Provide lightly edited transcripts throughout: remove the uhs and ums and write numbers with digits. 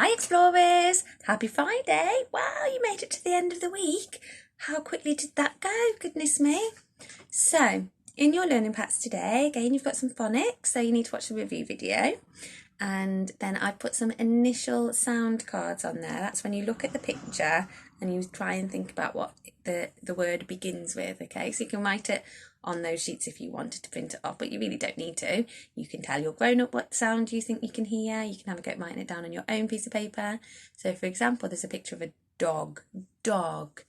Hi Explorers! Happy Friday! Wow, you made it to the end of the week. How quickly did that go? Goodness me. So, in your learning packs today, again, you've got some phonics, so you need to watch the review video. And then I've put some initial sound cards on there. That's when you look at the picture and you try and think about what the word begins with, okay? So you can write it on those sheets if you wanted to print it off, but you really don't need to. You can tell your grown-up what sound you think you can hear. You can have a go at writing it down on your own piece of paper. So for example, there's a picture of a dog. Dog.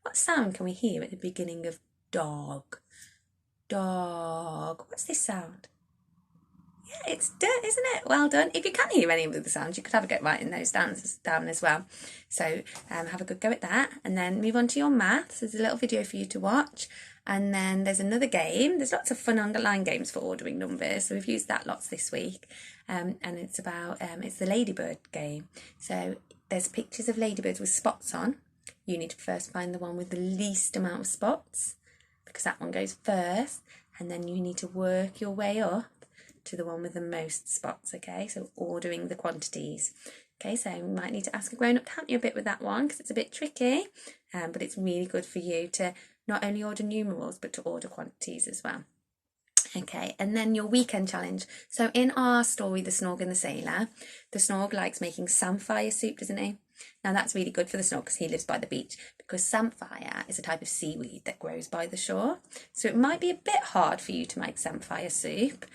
What sound can we hear at the beginning of dog? Dog. What's this sound? Yeah, it's dirt, isn't it? Well done. If you can hear any of the sounds, you could have a go at writing those down as well. So have a good go at that, and then move on to your maths. There's a little video for you to watch, and then there's another game. There's lots of fun underlying games for ordering numbers, so we've used that lots this week, and it's about it's the ladybird game. So there's pictures of ladybirds with spots on. You need to first find the one with the least amount of spots, because that one goes first, and then you need to work your way up to the one with the most spots, okay? So ordering the quantities. Okay, so you might need to ask a grown-up to help you a bit with that one because it's a bit tricky, but it's really good for you to not only order numerals but to order quantities as well. Okay, and then your weekend challenge. So in our story, The Snog and the Sailor, the Snog likes making samphire soup, doesn't he? Now that's really good for the Snog because he lives by the beach, because samphire is a type of seaweed that grows by the shore. So it might be a bit hard for you to make samphire soup,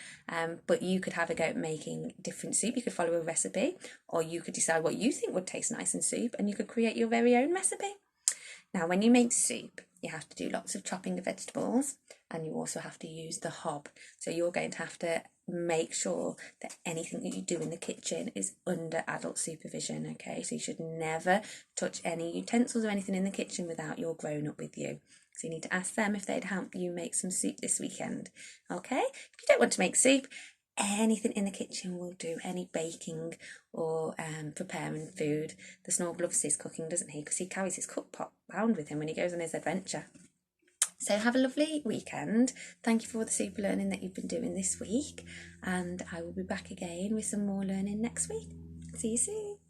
but you could have a go at making different soup. You could follow a recipe, or you could decide what you think would taste nice in soup and you could create your very own recipe. Now when you make soup, you have to do lots of chopping of vegetables, and you also have to use the hob. So you're going to have to make sure that anything that you do in the kitchen is under adult supervision, okay? So you should never touch any utensils or anything in the kitchen without your grown-up with you. So you need to ask them if they'd help you make some soup this weekend, okay? If you don't want to make soup, anything in the kitchen will do, any baking or preparing food. The Snog loves his cooking, doesn't he? Because he carries his cook pot round with him when he goes on his adventure. So have a lovely weekend. Thank you for all the super learning that you've been doing this week, and I will be back again with some more learning next week. See you soon.